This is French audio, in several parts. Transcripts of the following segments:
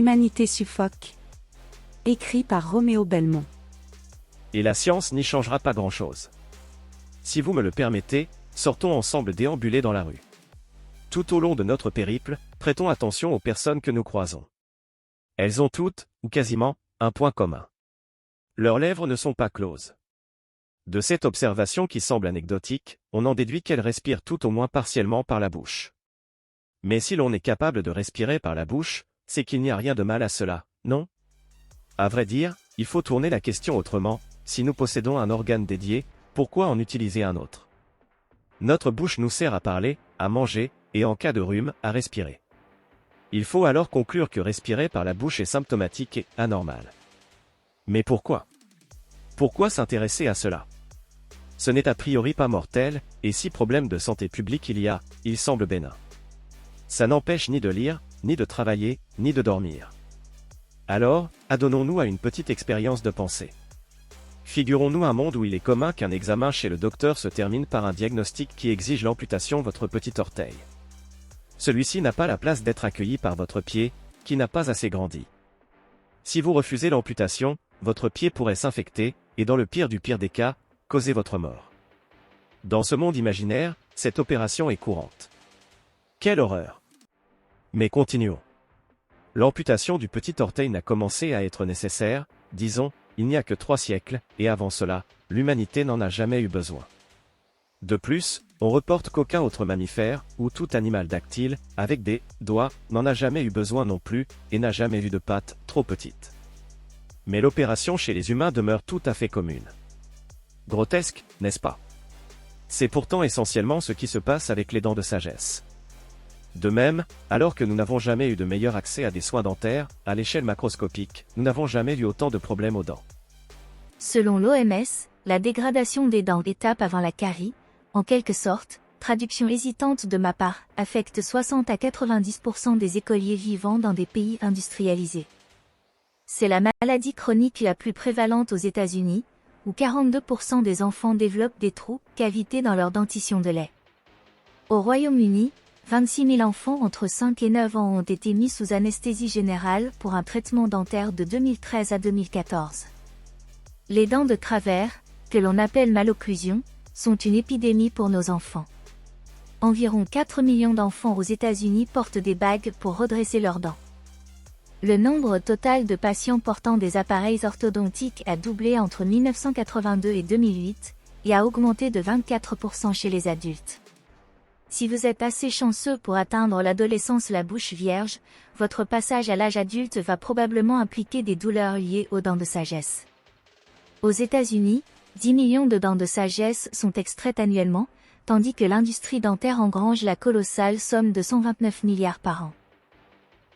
L'humanité suffoque. Écrit par Roméo Belmont. Et la science n'y changera pas grand-chose. Si vous me le permettez, sortons ensemble déambuler dans la rue. Tout au long de notre périple, prêtons attention aux personnes que nous croisons. Elles ont toutes, ou quasiment, un point commun. Leurs lèvres ne sont pas closes. De cette observation qui semble anecdotique, on en déduit qu'elles respirent tout au moins partiellement par la bouche. Mais si l'on est capable de respirer par la bouche, c'est qu'il n'y a rien de mal à cela, non? À vrai dire, il faut tourner la question autrement, si nous possédons un organe dédié, pourquoi en utiliser un autre? Notre bouche nous sert à parler, à manger, et en cas de rhume, à respirer. Il faut alors conclure que respirer par la bouche est symptomatique et anormal. Mais pourquoi? Pourquoi s'intéresser à cela? Ce n'est a priori pas mortel, et si problème de santé publique il semble bénin. Ça n'empêche ni de lire, ni de travailler, ni de dormir. Alors, adonnons-nous à une petite expérience de pensée. Figurons-nous un monde où il est commun qu'un examen chez le docteur se termine par un diagnostic qui exige l'amputation de votre petit orteil. Celui-ci n'a pas la place d'être accueilli par votre pied, qui n'a pas assez grandi. Si vous refusez l'amputation, votre pied pourrait s'infecter, et dans le pire des cas, causer votre mort. Dans ce monde imaginaire, cette opération est courante. Quelle horreur! Mais continuons. L'amputation du petit orteil n'a commencé à être nécessaire, disons, il n'y a que 3 siècles, et avant cela, l'humanité n'en a jamais eu besoin. De plus, on reporte qu'aucun autre mammifère, ou tout animal dactyle, avec des doigts, n'en a jamais eu besoin non plus, et n'a jamais eu de pattes trop petites. Mais l'opération chez les humains demeure tout à fait commune. Grotesque, n'est-ce pas? C'est pourtant essentiellement ce qui se passe avec les dents de sagesse. De même, alors que nous n'avons jamais eu de meilleur accès à des soins dentaires, à l'échelle macroscopique, nous n'avons jamais eu autant de problèmes aux dents. Selon l'OMS, la dégradation des dents étape avant la carie, en quelque sorte, traduction hésitante de ma part, affecte 60 à 90% des écoliers vivant dans des pays industrialisés. C'est la maladie chronique la plus prévalente aux États-Unis, où 42% des enfants développent des trous, cavités dans leur dentition de lait. Au Royaume-Uni, 26 000 enfants entre 5 et 9 ans ont été mis sous anesthésie générale pour un traitement dentaire de 2013 à 2014. Les dents de travers, que l'on appelle malocclusion, sont une épidémie pour nos enfants. Environ 4 millions d'enfants aux États-Unis portent des bagues pour redresser leurs dents. Le nombre total de patients portant des appareils orthodontiques a doublé entre 1982 et 2008, et a augmenté de 24% chez les adultes. Si vous êtes assez chanceux pour atteindre l'adolescence la bouche vierge, votre passage à l'âge adulte va probablement impliquer des douleurs liées aux dents de sagesse. Aux États-Unis, 10 millions de dents de sagesse sont extraites annuellement, tandis que l'industrie dentaire engrange la colossale somme de 129 milliards par an.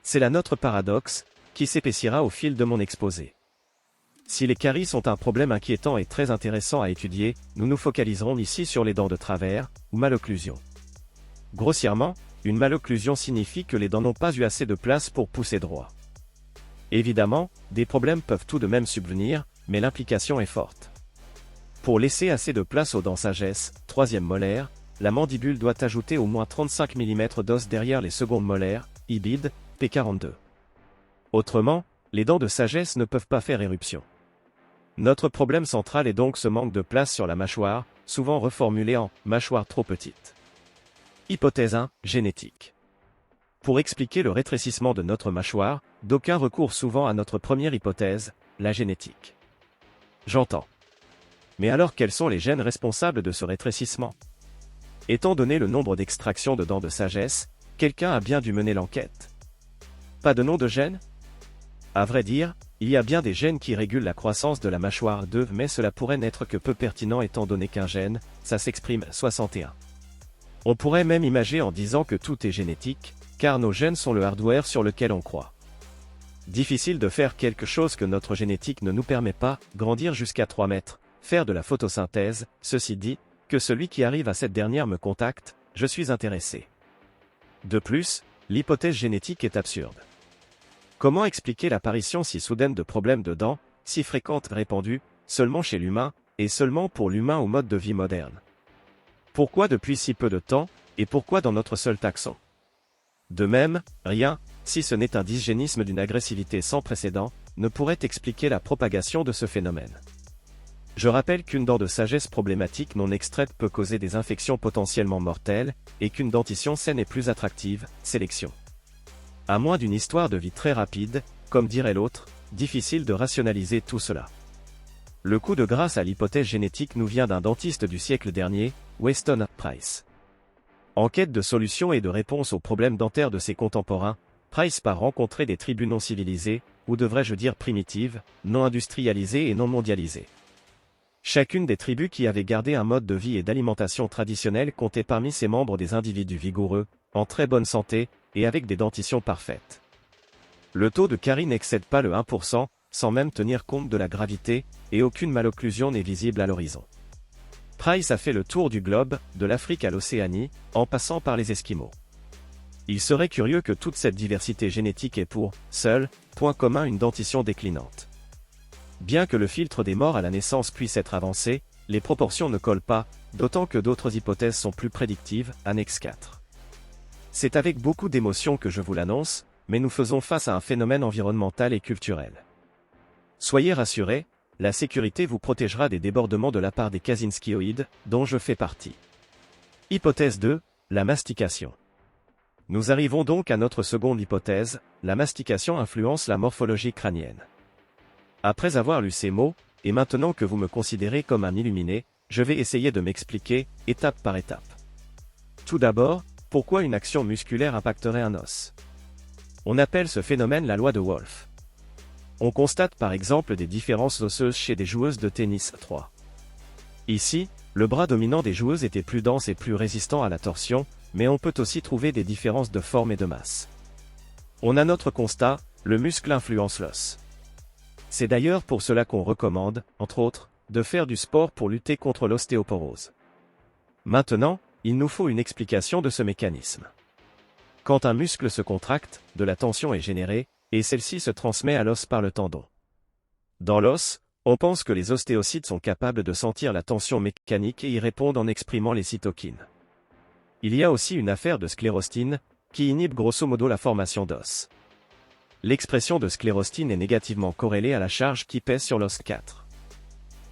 C'est là notre paradoxe, qui s'épaissira au fil de mon exposé. Si les caries sont un problème inquiétant et très intéressant à étudier, nous nous focaliserons ici sur les dents de travers, ou malocclusion. Grossièrement, une malocclusion signifie que les dents n'ont pas eu assez de place pour pousser droit. Évidemment, des problèmes peuvent tout de même subvenir, mais l'implication est forte. Pour laisser assez de place aux dents sagesse, 3e molaire, la mandibule doit ajouter au moins 35 mm d'os derrière les secondes molaires, IBID, P42. Autrement, les dents de sagesse ne peuvent pas faire éruption. Notre problème central est donc ce manque de place sur la mâchoire, souvent reformulé en « mâchoire trop petite ». Hypothèse 1, génétique. Pour expliquer le rétrécissement de notre mâchoire, d'aucuns recourent souvent à notre première hypothèse, la génétique. J'entends. Mais alors quels sont les gènes responsables de ce rétrécissement? Étant donné le nombre d'extractions de dents de sagesse, quelqu'un a bien dû mener l'enquête. Pas de nom de gène? À vrai dire, il y a bien des gènes qui régulent la croissance de la mâchoire mais cela pourrait n'être que peu pertinent étant donné qu'un gène, ça s'exprime 61. On pourrait même imager en disant que tout est génétique, car nos gènes sont le hardware sur lequel on croit. Difficile de faire quelque chose que notre génétique ne nous permet pas, grandir jusqu'à 3 mètres, faire de la photosynthèse, ceci dit, que celui qui arrive à cette dernière me contacte, je suis intéressé. De plus, l'hypothèse génétique est absurde. Comment expliquer l'apparition si soudaine de problèmes de dents, si fréquentes répandue, seulement chez l'humain, et seulement pour l'humain au mode de vie moderne? Pourquoi depuis si peu de temps, et pourquoi dans notre seul taxon? De même, rien, si ce n'est un dysgénisme d'une agressivité sans précédent, ne pourrait expliquer la propagation de ce phénomène. Je rappelle qu'une dent de sagesse problématique non extraite peut causer des infections potentiellement mortelles, et qu'une dentition saine est plus attractive, sélection. À moins d'une histoire de vie très rapide, comme dirait l'autre, difficile de rationaliser tout cela. Le coup de grâce à l'hypothèse génétique nous vient d'un dentiste du siècle dernier, Weston Price. En quête de solutions et de réponses aux problèmes dentaires de ses contemporains, Price part rencontrer des tribus non civilisées, ou devrais-je dire primitives, non industrialisées et non mondialisées. Chacune des tribus qui avaient gardé un mode de vie et d'alimentation traditionnel comptait parmi ses membres des individus vigoureux, en très bonne santé, et avec des dentitions parfaites. Le taux de carie n'excède pas le 1%, sans même tenir compte de la gravité, et aucune malocclusion n'est visible à l'horizon. Price a fait le tour du globe, de l'Afrique à l'Océanie, en passant par les Esquimaux. Il serait curieux que toute cette diversité génétique ait pour seul point commun une dentition déclinante. Bien que le filtre des morts à la naissance puisse être avancé, les proportions ne collent pas, d'autant que d'autres hypothèses sont plus prédictives, annexe 4. C'est avec beaucoup d'émotion que je vous l'annonce, mais nous faisons face à un phénomène environnemental et culturel. Soyez rassurés, la sécurité vous protégera des débordements de la part des kazinskioïdes, dont je fais partie. Hypothèse 2, la mastication. Nous arrivons donc à notre seconde hypothèse, la mastication influence la morphologie crânienne. Après avoir lu ces mots, et maintenant que vous me considérez comme un illuminé, je vais essayer de m'expliquer, étape par étape. Tout d'abord, pourquoi une action musculaire impacterait un os? On appelle ce phénomène la loi de Wolff. On constate par exemple des différences osseuses chez des joueuses de tennis 3. Ici, le bras dominant des joueuses était plus dense et plus résistant à la torsion, mais on peut aussi trouver des différences de forme et de masse. On a notre constat, le muscle influence l'os. C'est d'ailleurs pour cela qu'on recommande, entre autres, de faire du sport pour lutter contre l'ostéoporose. Maintenant, il nous faut une explication de ce mécanisme. Quand un muscle se contracte, de la tension est générée, et celle-ci se transmet à l'os par le tendon. Dans l'os, on pense que les ostéocytes sont capables de sentir la tension mécanique et y répondent en exprimant les cytokines. Il y a aussi une affaire de sclérostine, qui inhibe grosso modo la formation d'os. L'expression de sclérostine est négativement corrélée à la charge qui pèse sur l'os 4.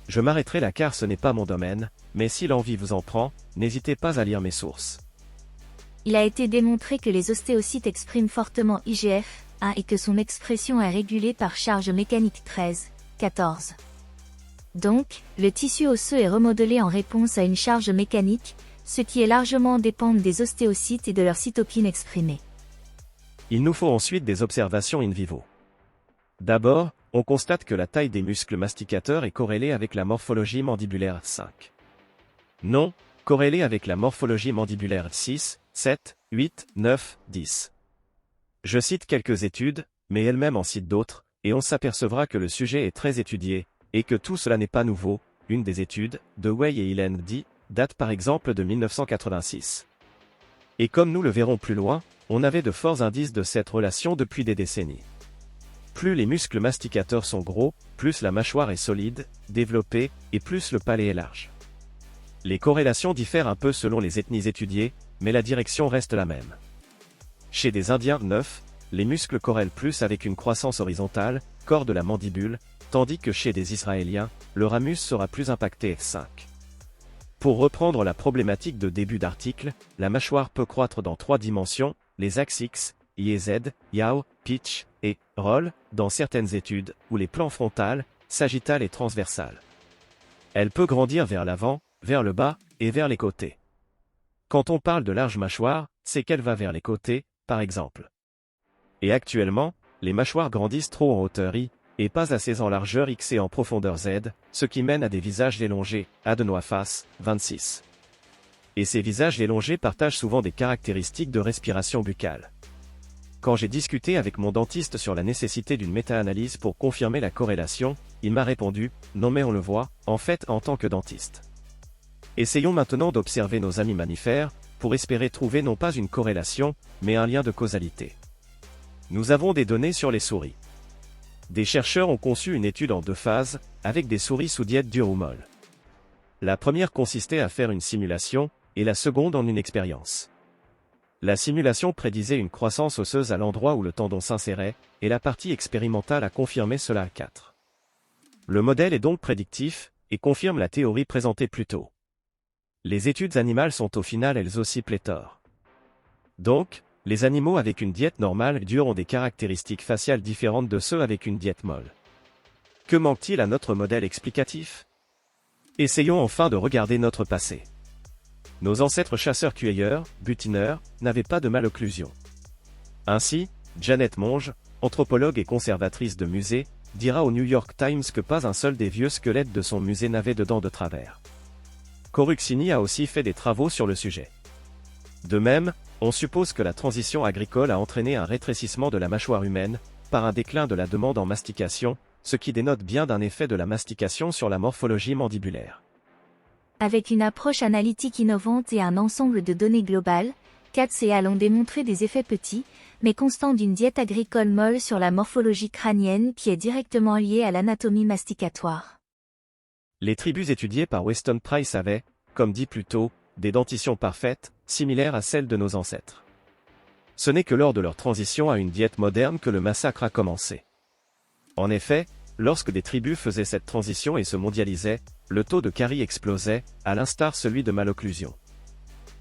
Je m'arrêterai là car ce n'est pas mon domaine, mais si l'envie vous en prend, n'hésitez pas à lire mes sources. Il a été démontré que les ostéocytes expriment fortement IGF-1 et que son expression est régulée par charge mécanique 13, 14. Donc, le tissu osseux est remodelé en réponse à une charge mécanique, ce qui est largement dépendant des ostéocytes et de leurs cytokines exprimées. Il nous faut ensuite des observations in vivo. D'abord, on constate que la taille des muscles masticateurs est corrélée avec la morphologie mandibulaire 5. Non, corrélée avec la morphologie mandibulaire 6, 7, 8, 9, 10. Je cite quelques études, mais elles-mêmes en citent d'autres, et on s'apercevra que le sujet est très étudié, et que tout cela n'est pas nouveau. Une des études, de Wei et Ilen D, date par exemple de 1986. Et comme nous le verrons plus loin, on avait de forts indices de cette relation depuis des décennies. Plus les muscles masticateurs sont gros, plus la mâchoire est solide, développée, et plus le palais est large. Les corrélations diffèrent un peu selon les ethnies étudiées, mais la direction reste la même. Chez des Indiens 9, les muscles corrèlent plus avec une croissance horizontale, corps de la mandibule, tandis que chez des Israéliens, le ramus sera plus impacté 5. Pour reprendre la problématique de début d'article, la mâchoire peut croître dans 3 dimensions, les axes X, Y, Z, Yaw, pitch, et roll, dans certaines études, ou les plans frontal, sagittal et transversal. Elle peut grandir vers l'avant, vers le bas, et vers les côtés. Quand on parle de large mâchoire, c'est qu'elle va vers les côtés, par exemple. Et actuellement, les mâchoires grandissent trop en hauteur I, et pas assez en largeur X et en profondeur Z, ce qui mène à des visages élongés, adenoface, 26. Et ces visages élongés partagent souvent des caractéristiques de respiration buccale. Quand j'ai discuté avec mon dentiste sur la nécessité d'une méta-analyse pour confirmer la corrélation, il m'a répondu « Non mais on le voit, en fait en tant que dentiste ». Essayons maintenant d'observer nos amis mammifères, pour espérer trouver non pas une corrélation, mais un lien de causalité. Nous avons des données sur les souris. Des chercheurs ont conçu une étude en 2 phases, avec des souris sous diète dure ou molle. La première consistait à faire une simulation, et la seconde en une expérience. La simulation prédisait une croissance osseuse à l'endroit où le tendon s'insérait, et la partie expérimentale a confirmé cela à 4. Le modèle est donc prédictif, et confirme la théorie présentée plus tôt. Les études animales sont au final elles aussi pléthores. Donc, les animaux avec une diète normale dure ont des caractéristiques faciales différentes de ceux avec une diète molle. Que manque-t-il à notre modèle explicatif? Essayons enfin de regarder notre passé. Nos ancêtres chasseurs-cueilleurs, butineurs, n'avaient pas de malocclusion. Ainsi, Janet Monge, anthropologue et conservatrice de musée, dira au New York Times que pas un seul des vieux squelettes de son musée n'avait de dents de travers. Koruxini a aussi fait des travaux sur le sujet. De même, on suppose que la transition agricole a entraîné un rétrécissement de la mâchoire humaine, par un déclin de la demande en mastication, ce qui dénote bien d'un effet de la mastication sur la morphologie mandibulaire. Avec une approche analytique innovante et un ensemble de données globales, Katz et Al ont démontré des effets petits, mais constants d'une diète agricole molle sur la morphologie crânienne qui est directement liée à l'anatomie masticatoire. Les tribus étudiées par Weston Price avaient, comme dit plus tôt, des dentitions parfaites, similaires à celles de nos ancêtres. Ce n'est que lors de leur transition à une diète moderne que le massacre a commencé. En effet, lorsque des tribus faisaient cette transition et se mondialisaient, le taux de carie explosait, à l'instar celui de malocclusion.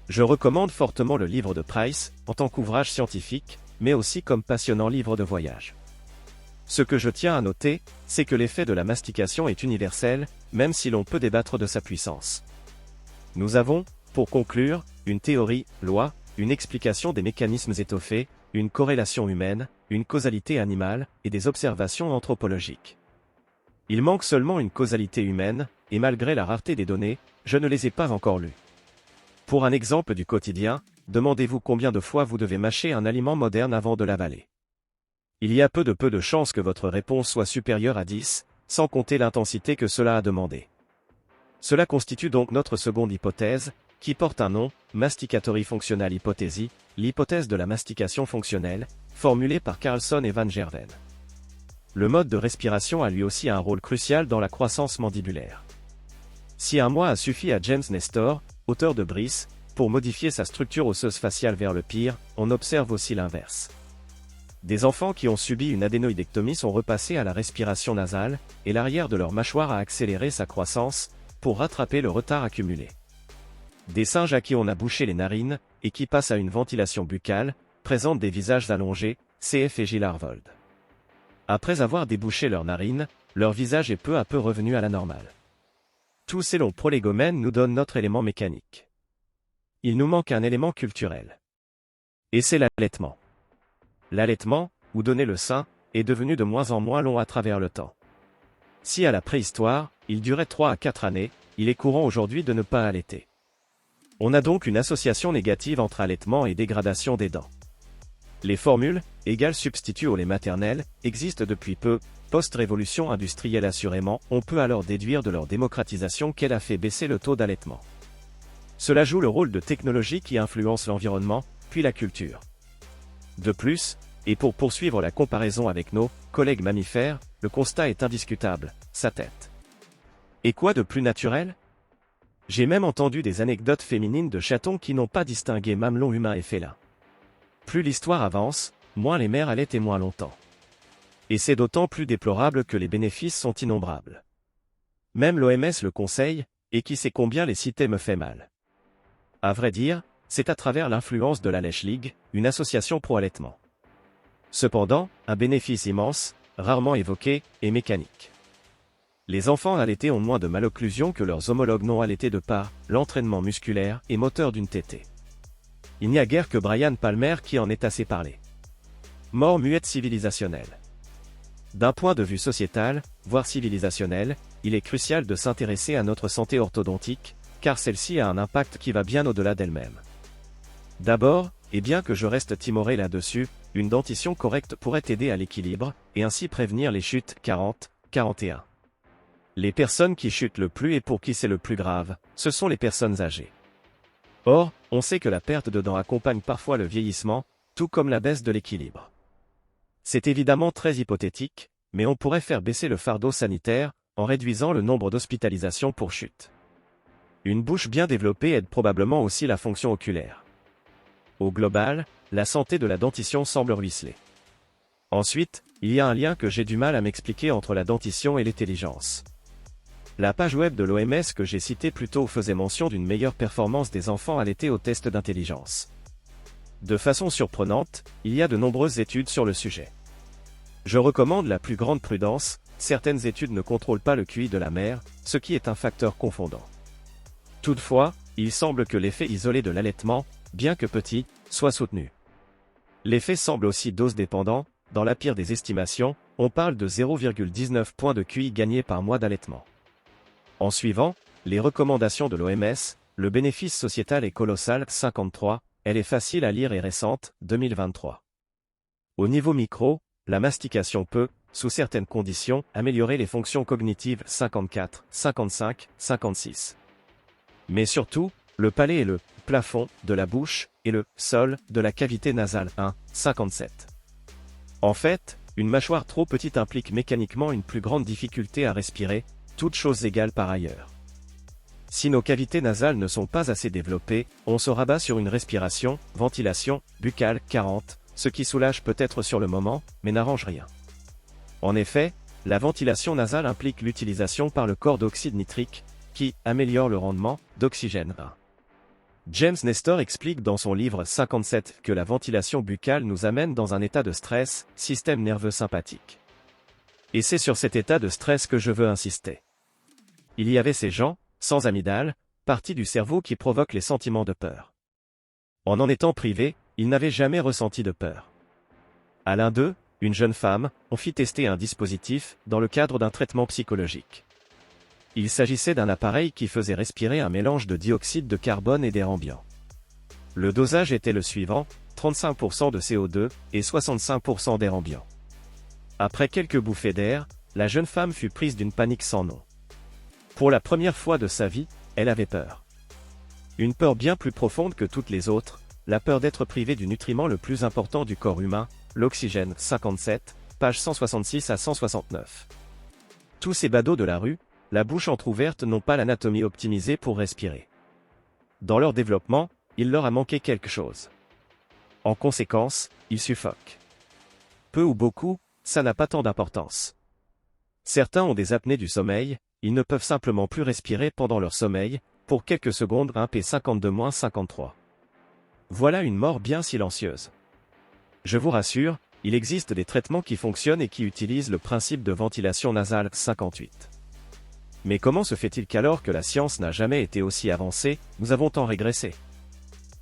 Je recommande fortement le livre de Price, en tant qu'ouvrage scientifique, mais aussi comme passionnant livre de voyage. Ce que je tiens à noter, c'est que l'effet de la mastication est universel, même si l'on peut débattre de sa puissance. Nous avons, pour conclure, une théorie, loi, une explication des mécanismes étoffés, une corrélation humaine, une causalité animale, et des observations anthropologiques. Il manque seulement une causalité humaine, et malgré la rareté des données, je ne les ai pas encore lues. Pour un exemple du quotidien, demandez-vous combien de fois vous devez mâcher un aliment moderne avant de l'avaler. Il y a peu de chances que votre réponse soit supérieure à 10, sans compter l'intensité que cela a demandé. Cela constitue donc notre seconde hypothèse, qui porte un nom, Masticatory Functional Hypothesis, l'hypothèse de la mastication fonctionnelle, formulée par Carlson et Van Gerven. Le mode de respiration a lui aussi un rôle crucial dans la croissance mandibulaire. Si un mois a suffi à James Nestor, auteur de Brice, pour modifier sa structure osseuse faciale vers le pire, on observe aussi l'inverse. Des enfants qui ont subi une adénoïdectomie sont repassés à la respiration nasale, et l'arrière de leur mâchoire a accéléré sa croissance, pour rattraper le retard accumulé. Des singes à qui on a bouché les narines, et qui passent à une ventilation buccale, présentent des visages allongés, cf. et Gilles Arvold. Après avoir débouché leurs narines, leur visage est peu à peu revenu à la normale. Tous ces longs prolégomènes nous donnent notre élément mécanique. Il nous manque un élément culturel. Et c'est l'allaitement. L'allaitement, ou donner le sein, est devenu de moins en moins long à travers le temps. Si à la préhistoire, il durait 3 à 4 années, il est courant aujourd'hui de ne pas allaiter. On a donc une association négative entre allaitement et dégradation des dents. Les formules, égales substitut au lait maternel, existent depuis peu, post-révolution industrielle assurément, on peut alors déduire de leur démocratisation qu'elle a fait baisser le taux d'allaitement. Cela joue le rôle de technologie qui influence l'environnement, puis la culture. De plus, et pour poursuivre la comparaison avec nos collègues mammifères, le constat est indiscutable, sa tête. Et quoi de plus naturel? J'ai même entendu des anecdotes féminines de chatons qui n'ont pas distingué mamelon humain et félin. Plus l'histoire avance, moins les mères allaitent moins longtemps. Et c'est d'autant plus déplorable que les bénéfices sont innombrables. Même l'OMS le conseille, et qui sait combien les citer me fait mal. À vrai dire, c'est à travers l'influence de la Lèche League, une association pro-allaitement. Cependant, un bénéfice immense, rarement évoqué, est mécanique. Les enfants allaités ont moins de malocclusion que leurs homologues non allaités de par l'entraînement musculaire et moteur d'une tétée. Il n'y a guère que Brian Palmer qui en est assez parlé. Mort muette civilisationnelle. D'un point de vue sociétal, voire civilisationnel, il est crucial de s'intéresser à notre santé orthodontique, car celle-ci a un impact qui va bien au-delà d'elle-même. D'abord, et bien que je reste timoré là-dessus, une dentition correcte pourrait aider à l'équilibre, et ainsi prévenir les chutes 40-41. Les personnes qui chutent le plus et pour qui c'est le plus grave, ce sont les personnes âgées. Or, on sait que la perte de dents accompagne parfois le vieillissement, tout comme la baisse de l'équilibre. C'est évidemment très hypothétique, mais on pourrait faire baisser le fardeau sanitaire, en réduisant le nombre d'hospitalisations pour chute. Une bouche bien développée aide probablement aussi la fonction oculaire. Au global, la santé de la dentition semble ruisseler. Ensuite, il y a un lien que j'ai du mal à m'expliquer entre la dentition et l'intelligence. La page web de l'OMS que j'ai citée plus tôt faisait mention d'une meilleure performance des enfants allaités au test d'intelligence. De façon surprenante, il y a de nombreuses études sur le sujet. Je recommande la plus grande prudence, certaines études ne contrôlent pas le QI de la mère, ce qui est un facteur confondant. Toutefois, il semble que l'effet isolé de l'allaitement, bien que petit, soit soutenu. L'effet semble aussi dose dépendant, dans la pire des estimations, on parle de 0,19 points de QI gagnés par mois d'allaitement. En suivant, les recommandations de l'OMS, le bénéfice sociétal est colossal, 53, elle est facile à lire et récente, 2023. Au niveau micro, la mastication peut, sous certaines conditions, améliorer les fonctions cognitives, 54, 55, 56. Mais surtout, le palais et le plafond de la bouche et le sol de la cavité nasale, 1, 57. En fait, une mâchoire trop petite implique mécaniquement une plus grande difficulté à respirer, toutes choses égales par ailleurs. Si nos cavités nasales ne sont pas assez développées, on se rabat sur une respiration, ventilation, buccale, 40, ce qui soulage peut-être sur le moment, mais n'arrange rien. En effet, la ventilation nasale implique l'utilisation par le corps d'oxyde nitrique, qui améliore le rendement d'oxygène. James Nestor explique dans son livre 57 que la ventilation buccale nous amène dans un état de stress, système nerveux sympathique. Et c'est sur cet état de stress que je veux insister. Il y avait ces gens, sans amygdale, partie du cerveau qui provoque les sentiments de peur. En étant privés, ils n'avaient jamais ressenti de peur. À l'un d'eux, une jeune femme, on fit tester un dispositif, dans le cadre d'un traitement psychologique. Il s'agissait d'un appareil qui faisait respirer un mélange de dioxyde de carbone et d'air ambiant. Le dosage était le suivant, 35% de CO2 et 65% d'air ambiant. Après quelques bouffées d'air, la jeune femme fut prise d'une panique sans nom. Pour la première fois de sa vie, elle avait peur. Une peur bien plus profonde que toutes les autres, la peur d'être privée du nutriment le plus important du corps humain, l'oxygène, 57, pages 166 à 169. Tous ces badauds de la rue, la bouche entrouverte n'ont pas l'anatomie optimisée pour respirer. Dans leur développement, il leur a manqué quelque chose. En conséquence, ils suffoquent. Peu ou beaucoup, ça n'a pas tant d'importance. Certains ont des apnées du sommeil, ils ne peuvent simplement plus respirer pendant leur sommeil, pour quelques secondes, un P52-53. Voilà une mort bien silencieuse. Je vous rassure, il existe des traitements qui fonctionnent et qui utilisent le principe de ventilation nasale, 58. Mais comment se fait-il qu'alors que la science n'a jamais été aussi avancée, nous avons tant régressé?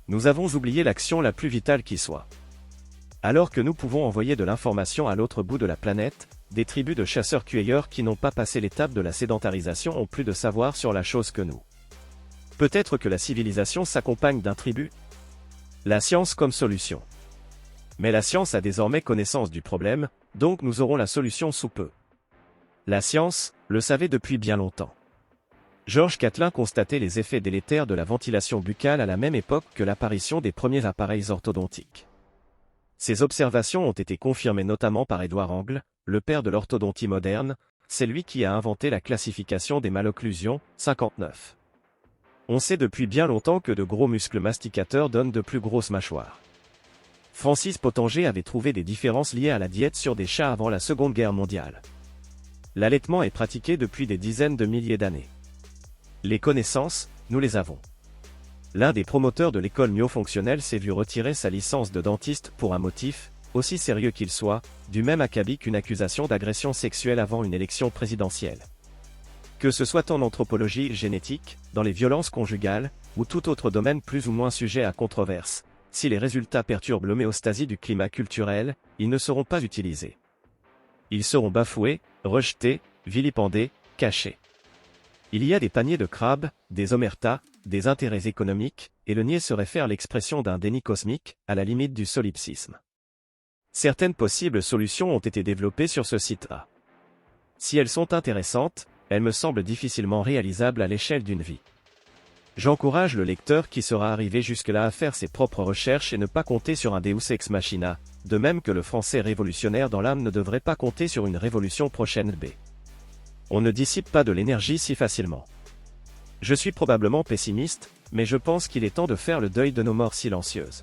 Nous avons oublié l'action la plus vitale qui soit. Alors que nous pouvons envoyer de l'information à l'autre bout de la planète, des tribus de chasseurs-cueilleurs qui n'ont pas passé l'étape de la sédentarisation ont plus de savoir sur la chose que nous. Peut-être que la civilisation s'accompagne d'un tribut? La science comme solution. Mais la science a désormais connaissance du problème, donc nous aurons la solution sous peu. La science le savait depuis bien longtemps. Georges Catlin constatait les effets délétères de la ventilation buccale à la même époque que l'apparition des premiers appareils orthodontiques. Ces observations ont été confirmées notamment par Édouard Angle, le père de l'orthodontie moderne, c'est lui qui a inventé la classification des malocclusions, 59. On sait depuis bien longtemps que de gros muscles masticateurs donnent de plus grosses mâchoires. Francis Pottenger avait trouvé des différences liées à la diète sur des chats avant la Seconde Guerre mondiale. L'allaitement est pratiqué depuis des dizaines de milliers d'années. Les connaissances, nous les avons. L'un des promoteurs de l'école myofonctionnelle s'est vu retirer sa licence de dentiste pour un motif, aussi sérieux qu'il soit, du même acabit qu'une accusation d'agression sexuelle avant une élection présidentielle. Que ce soit en anthropologie génétique, dans les violences conjugales, ou tout autre domaine plus ou moins sujet à controverse, si les résultats perturbent l'homéostasie du climat culturel, ils ne seront pas utilisés. Ils seront bafoués, rejetés, vilipendés, cachés. Il y a des paniers de crabes, des omertas, des intérêts économiques, et le nier serait faire l'expression d'un déni cosmique, à la limite du solipsisme. Certaines possibles solutions ont été développées sur ce site-là. Si elles sont intéressantes, elles me semblent difficilement réalisables à l'échelle d'une vie. J'encourage le lecteur qui sera arrivé jusque-là à faire ses propres recherches et ne pas compter sur un Deus ex machina, de même que le français révolutionnaire dans l'âme ne devrait pas compter sur une révolution prochaine B. On ne dissipe pas de l'énergie si facilement. Je suis probablement pessimiste, mais je pense qu'il est temps de faire le deuil de nos morts silencieuses.